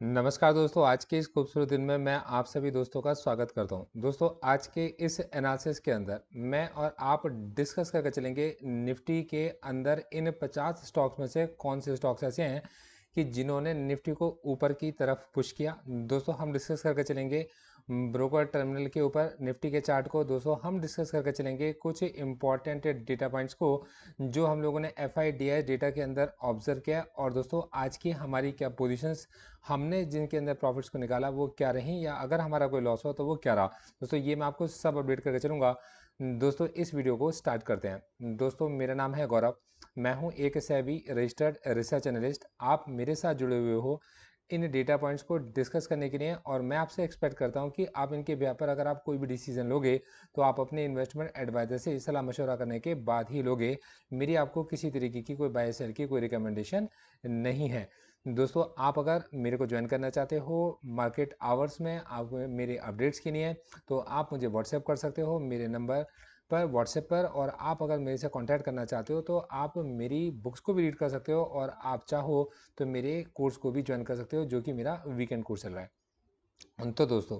नमस्कार दोस्तों, आज के इस खूबसूरत दिन में मैं आप सभी दोस्तों का स्वागत करता हूं। दोस्तों, आज के इस एनालिसिस के अंदर मैं और आप डिस्कस करके चलेंगे निफ्टी के अंदर इन 50 स्टॉक्स में से कौन से स्टॉक्स ऐसे हैं कि जिन्होंने निफ्टी को ऊपर की तरफ पुश किया। दोस्तों, हम डिस्कस करके चलेंगे ब्रोकर टर्मिनल के ऊपर निफ्टी के चार्ट को। दोस्तों, हम डिस्कस करके चलेंगे कुछ इंपॉर्टेंट डेटा पॉइंट्स को जो हम लोगों ने FIDI डेटा के अंदर ऑब्जर्व किया। और दोस्तों, आज की हमारी क्या पोजीशंस, हमने जिनके अंदर प्रॉफिट्स को निकाला वो क्या रही, या अगर हमारा कोई लॉस हो तो वो क्या रहा। दोस्तों, ये मैं आपको सब अपडेट करके चलूँगा। दोस्तों, इस वीडियो को स्टार्ट करते हैं। दोस्तों, मेरा नाम है गौरव। मैं हूं एक सेबी रजिस्टर्ड रिसर्च एनालिस्ट। आप मेरे साथ जुड़े हुए हो इन डेटा पॉइंट्स को डिस्कस करने के लिए, और मैं आपसे एक्सपेक्ट करता हूं कि आप इनके बिहाफ पर अगर आप कोई भी डिसीजन लोगे तो आप अपने इन्वेस्टमेंट एडवाइजर से सलाह मशवरा करने के बाद ही लोगे। मेरी आपको किसी तरीके की कोई बाय सेल की कोई रिकमेंडेशन नहीं है। दोस्तों, आप अगर मेरे को ज्वाइन करना चाहते हो मार्केट आवर्स में, आप मेरे अपडेट्स के लिए, तो आप मुझे व्हाट्सएप कर सकते हो मेरे नंबर पर व्हाट्सएप पर। और आप अगर मेरे से कांटेक्ट करना चाहते हो तो आप मेरी बुक्स को भी रीड कर सकते हो, और आप चाहो तो मेरे कोर्स को भी ज्वाइन कर सकते हो जो कि मेरा वीकेंड कोर्स चल रहा है। तो दोस्तों,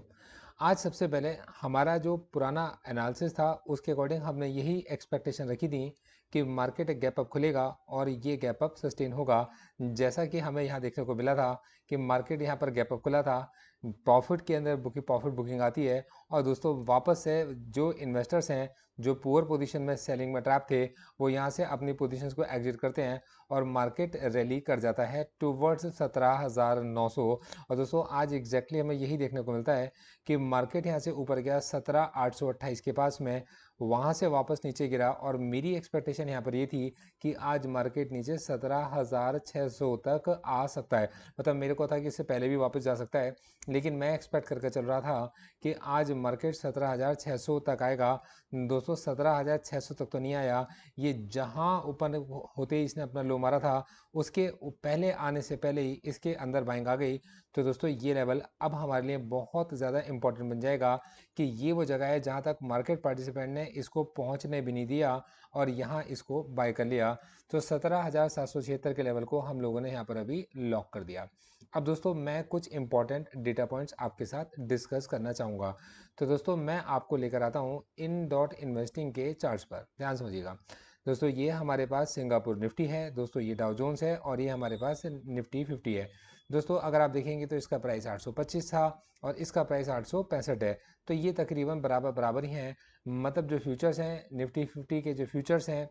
आज सबसे पहले हमारा जो पुराना एनालिसिस था उसके अकॉर्डिंग हमने यही एक्सपेक्टेशन रखी थी कि मार्केट एक गैप अप खुलेगा और ये गैप अप सस्टेन होगा। जैसा कि हमें यहाँ देखने को मिला था कि मार्केट यहाँ पर गैप अप खुला था, प्रॉफिट के अंदर प्रॉफिट बुकिंग आती है, और दोस्तों वापस से जो इन्वेस्टर्स हैं जो पुअर पोजीशन में सेलिंग में ट्रैप थे वो यहाँ से अपनी पोजीशंस को एग्जिट करते हैं और मार्केट रैली कर जाता है टूवर्ड्स 17,900। और दोस्तों, आज एग्जैक्टली हमें यही देखने को मिलता है कि मार्केट यहाँ से ऊपर गया 17,828 के पास में, वहाँ से वापस नीचे गिरा, और मेरी एक्सपेक्टेशन यहाँ पर ये थी कि आज मार्केट नीचे 17,600 तक आ सकता है। मतलब मेरे को था कि इससे पहले भी वापस जा सकता है, लेकिन मैं एक्सपेक्ट करके चल रहा था कि आज मार्केट 17,600 तक आएगा। दोस्तों, 17,600 तक तो नहीं आया। ये जहाँ ऊपर होते ही इसने अपना लो मारा था उसके पहले आने से पहले ही इसके अंदर बाइंग आ गई। तो दोस्तों, ये लेवल अब हमारे लिए बहुत ज़्यादा इंपॉर्टेंट बन जाएगा कि ये वो जगह है जहाँ तक मार्केट पार्टिसिपेंट ने इसको पहुँचने भी नहीं दिया और यहाँ इसको बाय कर लिया। तो 17,776 के लेवल को हम लोगों ने यहाँ पर अभी लॉक कर दिया। अब दोस्तों, मैं कुछ इंपॉर्टेंट डेटा पॉइंट्स आपके साथ डिस्कस करना चाहूँगा। तो दोस्तों, मैं आपको लेकर आता हूँ इन डॉट इन्वेस्टिंग के चार्ट्स पर, ध्यान समझिएगा। दोस्तों, ये हमारे पास सिंगापुर निफ्टी है, दोस्तों ये डाउ जोन्स है, और ये हमारे पास निफ्टी 50 है। दोस्तों, अगर आप देखेंगे तो इसका प्राइस 825 था और इसका प्राइस 865 है। तो ये तकरीबन बराबर बराबर ही हैं। मतलब जो फ्यूचर्स हैं निफ्टी 50 के, जो फ्यूचर्स हैं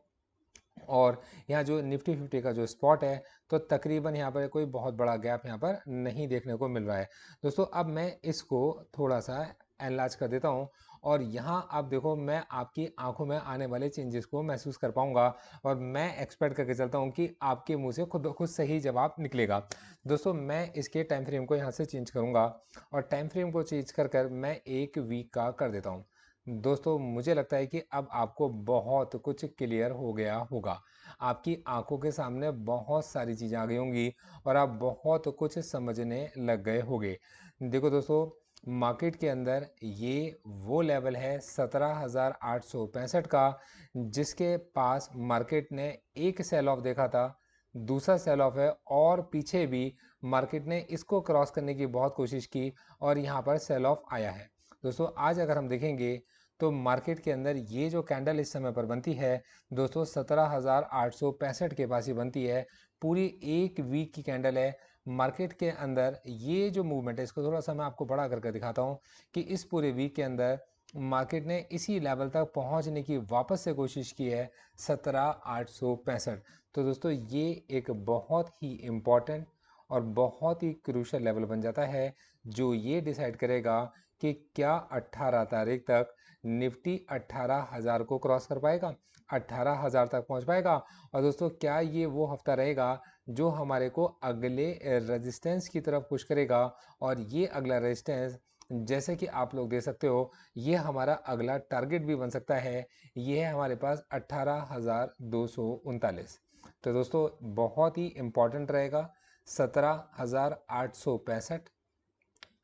और यहाँ जो निफ्टी 50 का जो स्पॉट है, तो तकरीबन यहाँ पर कोई बहुत बड़ा गैप यहाँ पर नहीं देखने को मिल रहा है। दोस्तों, अब मैं इसको थोड़ा सा एनलार्ज कर देता हूँ, और यहाँ आप देखो मैं आपकी आंखों में आने वाले चेंजेस को महसूस कर पाऊंगा, और मैं एक्सपेक्ट करके चलता हूँ कि आपके मुंह से खुद खुद सही जवाब निकलेगा। दोस्तों, मैं इसके टाइम फ्रेम को यहाँ से चेंज करूँगा, और टाइम फ्रेम को चेंज कर कर मैं एक वीक का कर देता हूँ। दोस्तों, मुझे लगता है कि अब आपको बहुत कुछ क्लियर हो गया होगा। आपकी आंखों के सामने बहुत सारी चीज़ें आ गई होंगी और आप बहुत कुछ समझने लग गए होंगे। देखो दोस्तों, मार्केट के अंदर ये वो लेवल है 17,865 का, जिसके पास मार्केट ने एक सेल ऑफ देखा था, दूसरा सेल ऑफ है, और पीछे भी मार्केट ने इसको क्रॉस करने की बहुत कोशिश की और यहाँ पर सेल ऑफ आया है। दोस्तों, आज अगर हम देखेंगे तो मार्केट के अंदर ये जो कैंडल इस समय पर बनती है दोस्तों, 17,865 के पास ही बनती है। पूरी एक वीक की कैंडल है। मार्केट के अंदर ये जो मूवमेंट है, इसको थोड़ा सा मैं आपको बड़ा करके दिखाता हूँ कि इस पूरे वीक के अंदर मार्केट ने इसी लेवल तक पहुंचने की वापस से कोशिश की है, 17,865। तो दोस्तों, ये एक बहुत ही इम्पॉर्टेंट और बहुत ही क्रूशल लेवल बन जाता है, जो ये डिसाइड करेगा कि क्या 18 तारीख तक निफ्टी 18,000 को क्रॉस कर पाएगा, 18,000 तक पहुंच पाएगा। और दोस्तों, क्या ये वो हफ्ता रहेगा जो हमारे को अगले रेजिस्टेंस की तरफ पुश करेगा, और ये अगला रेजिस्टेंस जैसे कि आप लोग देख सकते हो, ये हमारा अगला टारगेट भी बन सकता है। ये है हमारे पास 18,239। तो दोस्तों, बहुत ही इंपॉर्टेंट रहेगा 17,865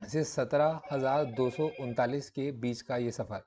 से 17,239 के बीच का ये सफ़र।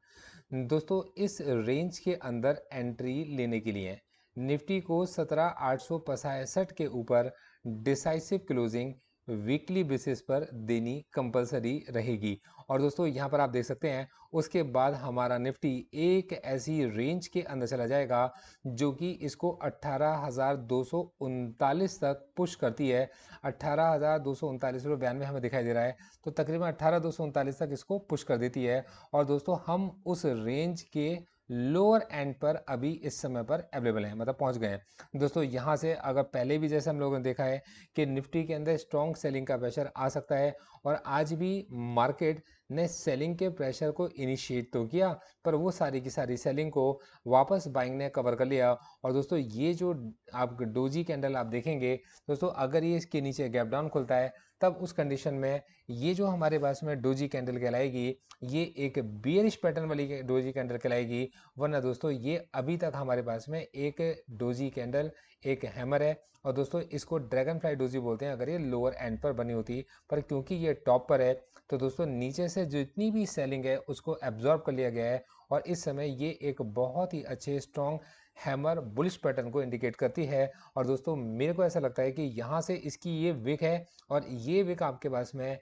दोस्तों, इस रेंज के अंदर एंट्री लेने के लिए निफ्टी को 17,865 के ऊपर डिसाइसिव क्लोजिंग वीकली बेसिस पर देनी कंपलसरी रहेगी। और दोस्तों यहाँ पर आप देख सकते हैं उसके बाद हमारा निफ्टी एक ऐसी रेंज के अंदर चला जाएगा जो कि इसको 18,239 तक पुश करती है। 18,239.92 हमें दिखाई दे रहा है, तो तकरीबन 18,239 तक इसको पुश कर देती है। और दोस्तों हम उस रेंज के लोअर एंड पर अभी इस समय पर अवेलेबल हैं, मतलब पहुंच गए हैं। दोस्तों यहाँ से अगर पहले भी जैसे हम लोगों ने देखा है कि निफ्टी के अंदर स्ट्रॉन्ग सेलिंग का प्रेशर आ सकता है, और आज भी मार्केट ने सेलिंग के प्रेशर को इनिशिएट तो किया, पर वो सारी की सारी सेलिंग को वापस बाइंग ने कवर कर लिया। और दोस्तों ये जो आप डोजी कैंडल आप देखेंगे दोस्तों, अगर ये इसके नीचे गैप डाउन खुलता है तब उस कंडीशन में ये जो हमारे पास में डोजी कैंडल कहलाएगी, ये एक बियरिश पैटर्न वाली डोजी कैंडल कहलाएगी। वरना दोस्तों ये अभी तक हमारे पास में एक डोजी कैंडल, एक हैमर है, और दोस्तों इसको ड्रैगन फ्लाई डोजी बोलते हैं अगर ये लोअर एंड पर बनी होती। पर क्योंकि ये टॉप पर है तो दोस्तों नीचे से जितनी भी सेलिंग है उसको एब्जॉर्ब कर लिया गया है, और इस समय ये एक बहुत ही अच्छे स्ट्रॉन्ग हैमर बुलिश पैटर्न को इंडिकेट करती है। और दोस्तों मेरे को ऐसा लगता है कि यहाँ से इसकी ये विक है, और ये विक आपके पास में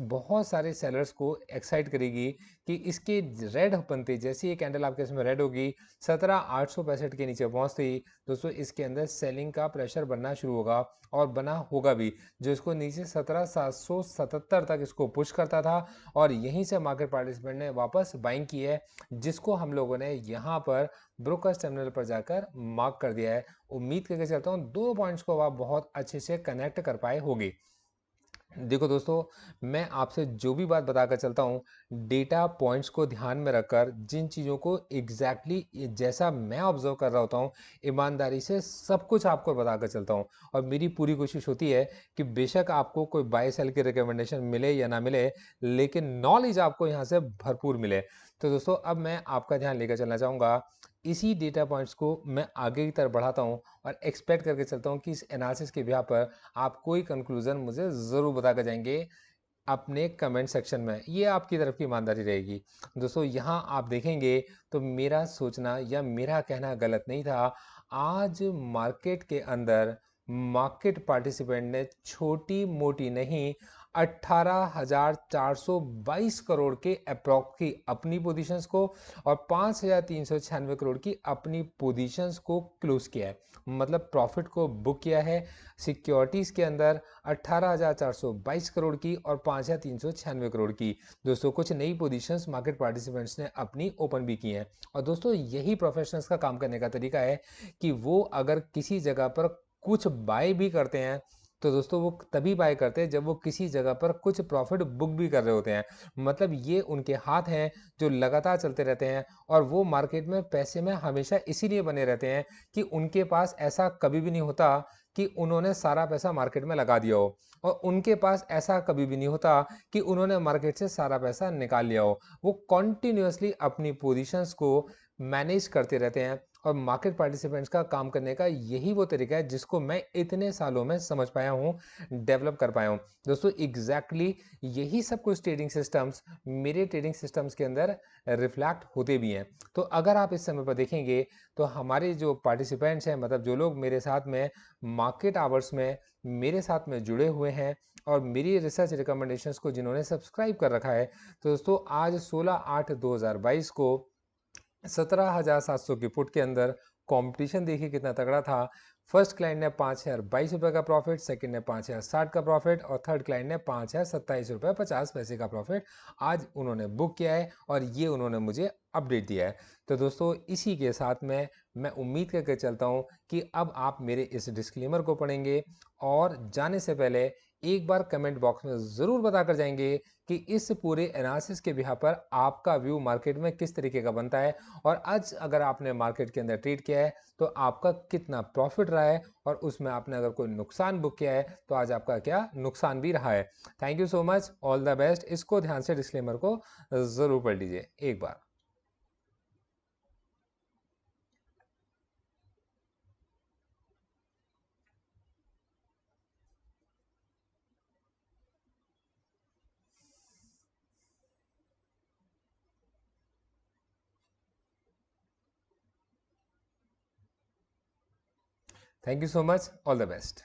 बहुत सारे सेलर्स को एक्साइट करेगी कि इसके रेड बनते जैसे ये कैंडल आपके इसमें रेड होगी 17,865 के नीचे पहुंचते ही दोस्तों इसके अंदर सेलिंग का प्रेशर बनना शुरू होगा, और बना होगा भी, जो इसको नीचे 17,777 तक इसको पुश करता था, और यहीं से मार्केट पार्टिसिपेंट ने वापस बाइंग की है, जिसको हम लोगों ने यहाँ पर ब्रोकर्स टर्मिनल पर जाकर मार्क कर दिया है। उम्मीद करके चलता हूँ दो पॉइंट्स को आप बहुत अच्छे से कनेक्ट कर पाए होंगे। देखो दोस्तों, मैं आपसे जो भी बात बताकर चलता हूँ डेटा पॉइंट्स को ध्यान में रखकर, जिन चीज़ों को एग्जैक्टली जैसा मैं ऑब्जर्व कर रहा होता हूँ ईमानदारी से सब कुछ आपको बताकर चलता हूँ। और मेरी पूरी कोशिश होती है कि बेशक आपको कोई बाय सेल की रिकमेंडेशन मिले या ना मिले, लेकिन नॉलेज आपको यहाँ से भरपूर मिले। तो दोस्तों अब मैं आपका ध्यान लेकर चलना चाहूँगा, इसी डेटा पॉइंट्स को मैं आगे की तरफ बढ़ाता हूँ और एक्सपेक्ट करके चलता हूँ कि इस एनालिसिस के बिहाफ पर आप कोई कंक्लूजन मुझे ज़रूर बता कर जाएंगे अपने कमेंट सेक्शन में। ये आपकी तरफ की ईमानदारी रहेगी। दोस्तों यहाँ आप देखेंगे तो मेरा सोचना या मेरा कहना गलत नहीं था। आज मार्केट के अंदर मार्केट पार्टिसिपेंट ने छोटी मोटी नहीं 18,422 करोड़ के अप्रॉक्स की अपनी पोजीशंस को और 5,396 करोड़ की अपनी पोजीशंस को क्लोज किया है, मतलब प्रॉफिट को बुक किया है सिक्योरिटीज़ के अंदर 18,422 करोड़ की और 5,396 करोड़ की। दोस्तों कुछ नई पोजीशंस मार्केट पार्टिसिपेंट्स ने अपनी ओपन भी की हैं, और दोस्तों यही प्रोफेशनल्स का काम करने का तरीका है कि वो अगर किसी जगह पर कुछ बाय भी करते हैं तो दोस्तों वो तभी बाय करते हैं जब वो किसी जगह पर कुछ प्रॉफिट बुक भी कर रहे होते हैं। मतलब ये उनके हाथ हैं जो लगातार चलते रहते हैं, और वो मार्केट में पैसे में हमेशा इसीलिए बने रहते हैं कि उनके पास ऐसा कभी भी नहीं होता कि उन्होंने सारा पैसा मार्केट में लगा दिया हो, और उनके पास ऐसा कभी भी नहीं होता कि उन्होंने मार्केट से सारा पैसा निकाल लिया हो। वो कॉन्टिन्यूसली अपनी पोजीशंस को मैनेज करते रहते हैं, और मार्केट पार्टिसिपेंट्स का काम करने का यही वो तरीका है जिसको मैं इतने सालों में समझ पाया हूँ, डेवलप कर पाया हूँ। दोस्तों एग्जैक्टली यही सब कुछ ट्रेडिंग सिस्टम्स मेरे ट्रेडिंग सिस्टम्स के अंदर रिफ्लेक्ट होते भी हैं। तो अगर आप इस समय पर देखेंगे तो हमारे जो पार्टिसिपेंट्स हैं, मतलब जो लोग मेरे साथ में मार्केट आवर्स में मेरे साथ में जुड़े हुए हैं और मेरी रिसर्च रिकमेंडेशंस को जिन्होंने सब्सक्राइब कर रखा है, तो दोस्तों आज 16/8/2022 को 17,700 की पुट के अंदर कंपटीशन देखिए कितना तगड़ा था। फर्स्ट क्लाइंट ने 5,022 रुपये का प्रॉफिट, सेकंड ने 5,060 का प्रॉफिट, और थर्ड क्लाइंट ने 5,027 रुपये 50 पैसे का प्रॉफिट आज उन्होंने बुक किया है, और ये उन्होंने मुझे अपडेट दिया है। तो दोस्तों इसी के साथ में मैं उम्मीद करके चलता हूँ कि अब आप मेरे इस डिस्क्लेमर को पढ़ेंगे, और जाने से पहले एक बार कमेंट बॉक्स में ज़रूर बता कर जाएंगे कि इस पूरे एनालिसिस के बिहाफ पर आपका व्यू मार्केट में किस तरीके का बनता है, और आज अगर आपने मार्केट के अंदर ट्रेड किया है तो आपका कितना प्रॉफिट रहा है, और उसमें आपने अगर कोई नुकसान बुक किया है तो आज आपका क्या नुकसान भी रहा है। Thank you so much, all the best. इसको ध्यान से डिस्क्लेमर को ज़रूर पढ़ लीजिए एक बार। Thank you so much, all the best.